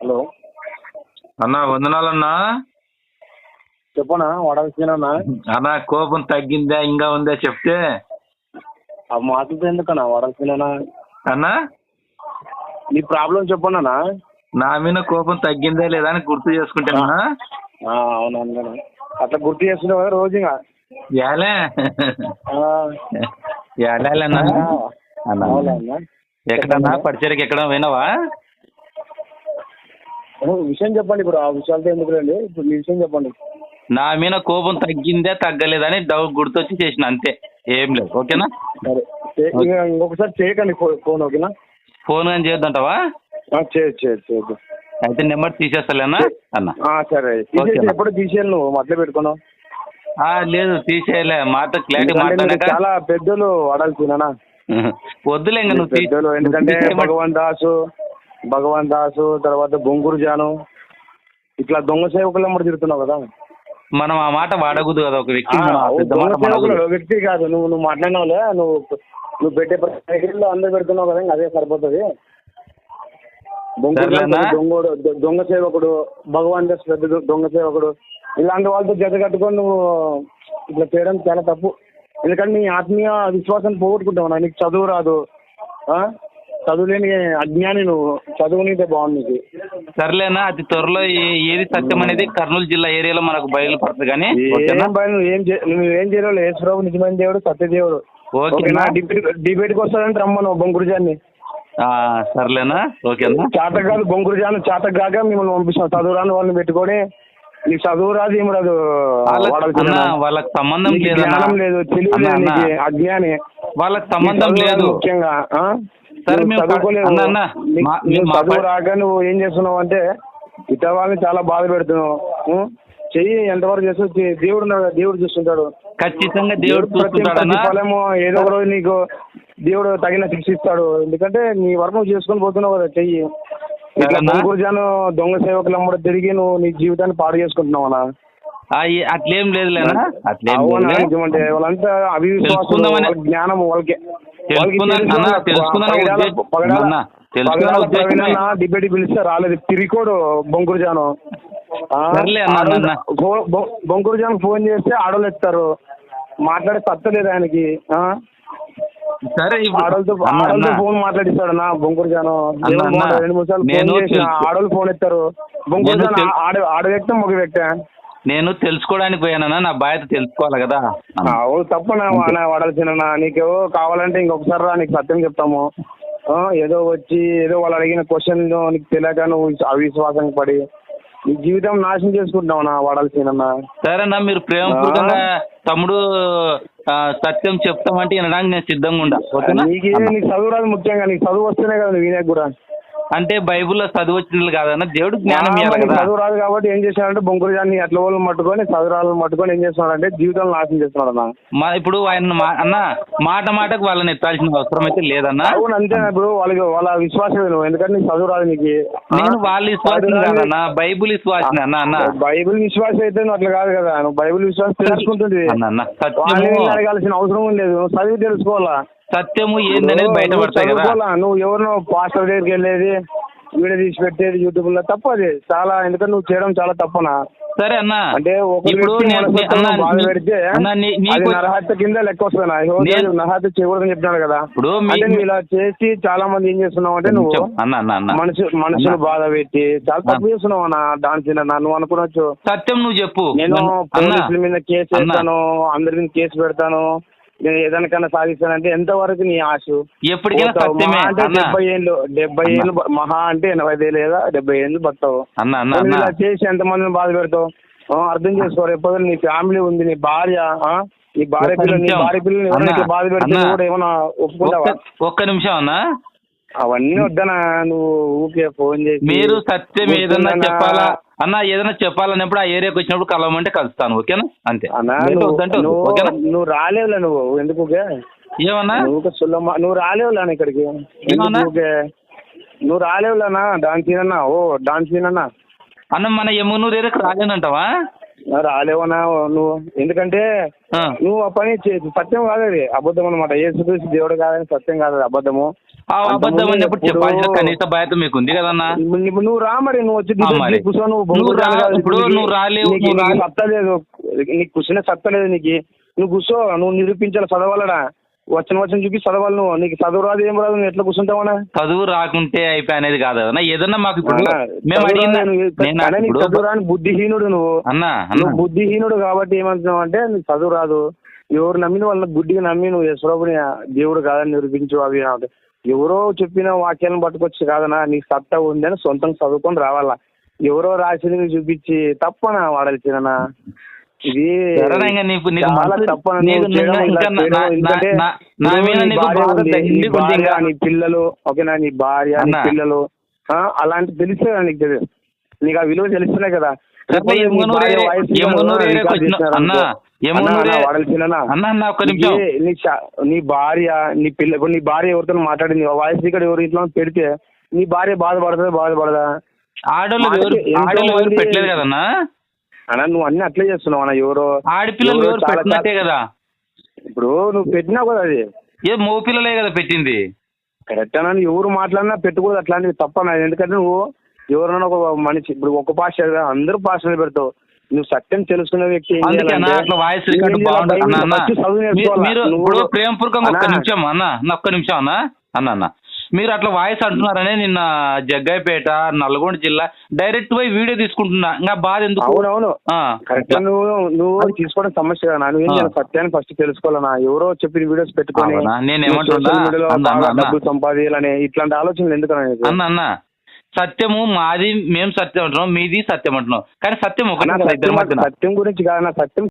Hello అన్నా వందనాలన్నా. చెప్పనా వాడాల్సిన అన్నా కోపం తగ్గిందా ఇంకా ఉందా చెప్తే. ఆ మాటలతో ఎందుకన్నా వాడాల్సిన అన్నా నీ ప్రాబ్లం చెప్పనా. నా మీద కోపం తగ్గిందా లేదా అని గుర్తు చేసుకుంటానా. అవునా అట్లా గుర్తు చేస్తున్నావు కదా రోజు ఇంకా. ఏలే ఏలేనా అన్నా ఎక్కడన్నా పరిచయకి ఎక్కడ పోయినావా? విషయం చెప్పండి. ఇప్పుడు ఆ విషయాలతో ఎందుకు రండి, ఇప్పుడు మీ విషయం చెప్పండి. నా మీద కోపం తగ్గిందే తగ్గలేదని డౌట్ గుర్తొచ్చి చేసిన అంతే, ఏం లేదు. ఓకేనా? సరే ఇంకొకసారి చేయకండి ఫోన్. ఓకేనా? ఫోన్ కానీ చేయొద్దంటావా? చేయొద్దు. అయితే నెంబర్ తీసేస్తాలేనా అన్న? సరే ఎప్పుడు తీసేయాలి, నువ్వు మధ్య పెట్టుకున్నావు. లేదు తీసేయలే, మాట క్లారిటీ మాట్లాడాక చాలా పెద్దలు వాడాల్సిన వద్దులే ఇంకా నువ్వు పెద్దలు. ఎందుకంటే భగవాన్ దాసు తర్వాత బొంగూరు జాను ఇట్లా దొంగ సేవకులు అమ్మడి తిరుగుతున్నావు కదా. మనం ఆ మాట వాడకూడదు కదా. ఒక వ్యక్తి దొంగ సేవకులు వ్యక్తి కాదు. నువ్వు మాట్లాడినావులే, నువ్వు పెట్టే ప్రతిలో అందరు పెడుతున్నావు కదా, అదే సరిపోతుంది. దొంగ సేవకుడు, భగవాన్ దాస్ పెద్ద దొంగ సేవకుడు, ఇలాంటి వాళ్ళతో జత కట్టుకొని నువ్వు ఇట్లా చేయడం చాలా తప్పు. ఎందుకంటే నీ ఆత్మీయ విశ్వాసాన్ని పోగొట్టుకుంటావు. నీకు చదువు రాదు, చదువులేని అజ్ఞాని నువ్వు. చదువునితే బాగుంది నీకు. సర్లేనా, అతి త్వరలో ఏది సత్యం అనేది కర్నూలు జిల్లా ఏరియాలో మనకు బయలుపడుతుంది. కానీ నువ్వేం చేయలేవు. యేసుప్రభు నిజమైన దేవుడు, సత్యదేవుడు. ఓకేనా? డిబేట్కి వస్తాడంటే రమ్మను బొంగురుజాన్ని. సర్లేనా? ఓకేనా? చాతకు కాదు బొంగురుజాను, చాతకు కాక మిమ్మల్ని పంపిస్తాం. చదువురాని వాళ్ళని పెట్టుకొని నీకు చదువు రాదు, ఏమి రాదు. వాళ్ళకి సంబంధం లేదు, తెలివి లేదు నీకు, అజ్ఞాని. వాళ్ళకి సంబంధం లేదు. ముఖ్యంగా చదువుకోలేదు. చదువు రాక నువ్వు ఏం చేస్తున్నావు అంటే ఇతర వాళ్ళని చాలా బాధ పెడుతున్నావు. చెయ్యి ఎంతవరకు చేస్తూ దేవుడు చూస్తుంటాడు. ఖచ్చితంగా దేవుడు ఫలము ఏదో ఒక రోజు నీకు దేవుడు తగిన శిక్షిస్తాడు. ఎందుకంటే నీ వరకు నువ్వు చేసుకొని పోతున్నావు కదా. చెయ్యి. బొంగురుజాను దొంగ సేవకులు అమ్మడు తిరిగి నువ్వు నీ జీవితాన్ని పాడు చేసుకుంటున్నావు అన్న. అట్లేం లేదులేనా. అంటే వాళ్ళంతా అవిశ్వాసం, జ్ఞానం వాళ్ళకి డిబేట్ పిలిస్తే రాలేదు. తిరికోడు బొంగురుజాను. బొంగురుజాను ఫోన్ చేస్తే ఆడోళ్ళు ఎత్తారు. మాట్లాడే తప్పలేదు ఆయనకి. ఆడోళ్ళతో ఫోన్ మాట్లాడిస్తాడు నా బొంగురుజాను. 2-3 సార్లు ఫోన్ చేసిన ఆడోళ్ళు ఫోన్ ఎత్తారు. బొంగురుజాను ఆడ వ్యక్తి మగ వ్యక్తి. నేను తెలుసుకోవడానికి పోయానన్నా, నా బాధ్యత తెలుసుకోవాలి కదా. తప్పనా వాడాల్సిన. నీకు కావాలంటే ఇంకొకసారి రా, నీకు సత్యం చెప్తాము. ఏదో వచ్చి ఏదో వాళ్ళు అడిగిన క్వశ్చన్ నీకు తెలియక నువ్వు అవిశ్వాసం పడి నీ జీవితం నాశనం చేసుకుంటున్నావు నా వాడాల్సిన. సరేనా, మీరు ప్రేమపూర్వకంగా తమ్ముడు సత్యం చెప్తామంటే వినడానికి నేను సిద్ధంగా ఉండా. నీకు చదువు రాదు. ముఖ్యంగా నీకు చదువు వస్తేనే కదా నువ్వు వినే కూడా. అంటే బైబుల్లో చదువు వచ్చినట్లు కాదన్న, దేవుడు జ్ఞానం ఇవ్వాలి కదా. చదువు రాదు కాబట్టి ఏం చేశాడంటే బొంగురుజాన్ని అట్ల వాళ్ళు మట్టుకొని చదువురాలను మట్టుకొని ఏం చేస్తున్నాడంటే జీవితాలను నాశనం చేస్తున్నాడు అన్న. ఇప్పుడు ఆయన అన్న మాటకు వాళ్ళని ఎత్తాల్సిన అవసరం అయితే లేదన్నా. అవును అంతే. ఇప్పుడు వాళ్ళ విశ్వాసం నువ్వు. ఎందుకంటే నీకు చదువు రాదు. నీకు నేను వాళ్ళ విశ్వాసం కాదన్నా, బైబుల్ విశ్వాసం అన్న. బైబుల్ విశ్వాసం అయితే నువ్వు అట్లా కాదు కదా. నువ్వు బైబుల్ విశ్వాసం తెలుసుకుంటుంది. అడగాల్సిన అవసరం లేదు. నువ్వు చదివి తెలుసుకోవాలా. సత్యము ఏందనేది బయటపడతాయి కదా. నువ్వు ఎవరినో పాస్టర్ దగ్గరికి వెళ్ళేది, వీడియో తీసి పెట్టేది యూట్యూబ్ లో తప్పది చాలా. ఎందుకంటే నువ్వు చేయడం చాలా తప్పనా. సరే అన్న, అంటే బాధ పెడితే నరహత్య కింద లెక్క వస్తుంది. నరహత్య చేయకూడదని చెప్తున్నాడు కదా. అంటే నువ్వు ఇలా చేసి చాలా మంది ఏం చేస్తున్నావు అంటే నువ్వు మనుషులు బాధ పెట్టి చాలా తప్పు చేస్తున్నావు అన్న. దాని నువ్వు అనుకోవచ్చు. సత్యం నువ్వు చెప్పు. నేను పోలీసుల మీద కేసు వేస్తాను, అందరి మీద కేసు పెడతాను, నేను ఏదానికన్నా సాధిస్తానంటే ఎంతవరకు నీ ఆశ? ఎప్పటికైనా 70 ఏళ్ళు మహా అంటే 80 లేదా 70 ఏళ్ళు బతావు. ఇలా చేసి ఎంతమందిని బాధ పెడతావు అర్థం చేసుకోరు. ఎప్పుడు నీ ఫ్యామిలీ ఉంది, నీ భార్య, నీ భార్య పిల్లల్ని ఎవరైనా బాధ పెడితే కూడా ఏమన్నా ఒప్పుకుంటావా? ఒక్క నిమిషం అన్నా, అవన్నీ వద్దనా. నువ్వు ఊకే ఫోన్ చేసి మీరు సత్యం ఏదన్నా చెప్పాలా అన్న, ఏదైనా చెప్పాలన్నప్పుడు ఆ ఏరియాకి వచ్చినప్పుడు కలవమంటే కలుస్తాను. ఓకేనా? అంతే. నువ్వు రాలేవులే. నువ్వు ఎందుకు ఏమన్నా నువ్వు రాలేవులా ఇక్కడికి? నువ్వు రాలేవులేనా? డాన్సీనన్నా డాన్సీనన్నా అన్న మన యమునూరు ఏరియాకి రాలేనంటావా? రాలేవనా నువ్వు? ఎందుకంటే నువ్వు ఆ పని సత్యం కాదు, అది అబద్ధం అనమాట. యేసుక్రీస్తు దేవుడు కాదని సత్యం కాదు, అది అబద్ధము. ఆ అబద్ధం అన్నప్పుడు చెప్పాల్సిన కనీస బాధ్యత మీకు ఉంది కదన్నా. నువ్వు రా మరి, నువ్వు వచ్చి మరి. కూర్చో, ఇప్పుడు నువ్వు రాలేవు, నువ్వు రాలేవు. సత్తలేదు నీకు, కూర్చునే సత్తలేదు నీకు. నువ్వు కూర్చో, నువ్వు నిరూపించాలి, చదవాలడా, వచ్చిన చూపి చదవాలి. నువ్వు నీకు చదువు రాదు ఏం రాదు, నువ్వు ఎట్లా కూర్చుంటావనా? చదువు రాకుంటే అయిపోయి అనేది కాదు కదన్నా. ఏదన్నా మాకు ఇప్పుడు మేము చదువు రాని బుద్ధిహీనుడు నువ్వు. నువ్వు బుద్ధిహీనుడు కాబట్టి ఏమంటున్నావు అంటే నీకు చదువు రాదు, ఎవరు నమ్మిన వాళ్ళ గుడ్డిగా నమ్మి నువ్వు యశ్వరాబుని దేవుడు కాదని నిరూపించు. అవి ఎవరో చెప్పిన వాక్యాలను పట్టుకొచ్చి కాదనా, నీకు సత్తా ఉంది అని సొంతంగా చదువుకొని రావాలా. ఎవరో రాసింది నువ్వు చూపించి తప్పనా వాడాల్సినా? ఇది చాలా తప్పన. నీ పిల్లలు ఓకేనా, నీ భార్య, నీ పిల్లలు అలాంటి తెలిస్తే నీకు తెలియదు, నీకు ఆ విలువ తెలిస్తేనే కదా. నీ భార్య, నీ పిల్ల, నీ భార్య ఎవరితో మాట్లాడింది, వాయిస్ ఇక్కడ ఎవరు ఇంట్లో పెడితే నీ భార్య బాధపడదా? ఆడపిల్లలు పెట్టలేదు కదన్నా అన్నా, నువ్వు అన్ని అట్లే చేస్తున్నావు అన్న. ఎవరో ఆడపిల్లలు పెట్టినట్టే కదా. ఇప్పుడు నువ్వు పెట్టినావు కదా, అది ఏ మగ పిల్లలే కదా పెట్టింది. కరెక్ట్ అన్న, నువ్వు ఎవరు మాట్లాడినా పెట్టకూడదు అట్లాంటివి, తప్పనా? ఎందుకంటే నువ్వు ఎవరైనా ఒక మనిషి, ఇప్పుడు ఒక భాష అందరూ భాషలు పెడతావు. నువ్వు సత్యం తెలుసుకునే వ్యక్తి ప్రేమపూర్వకంగా ఒక్క నిమిషం అన్న అన్న మీరు అట్లా వాయిస్ అంటున్నారనే నిన్న జగ్గైపేట నల్గొండ జిల్లా డైరెక్ట్ పోయి వీడియో తీసుకుంటున్నా. ఇంకా బాధ ఎందుకు? అవునవును కరెక్ట్. నువ్వు తీసుకోవడం సమస్య కదా. నువ్వేం చేయాలి, సత్యాన్ని ఫస్ట్ తెలుసుకోవాలన్నా. ఎవరో చెప్పిన వీడియోస్ పెట్టుకొని డబ్బులు సంపాదించాలని ఇట్లాంటి ఆలోచనలు ఎందుకన్నా? అన్న సత్యము మాది, మేము సత్యం అంటున్నాం, మీది సత్యం అంటున్నాం, కానీ సత్యం ఒకటి. సత్యం గురించి కాదన్నా, సత్యం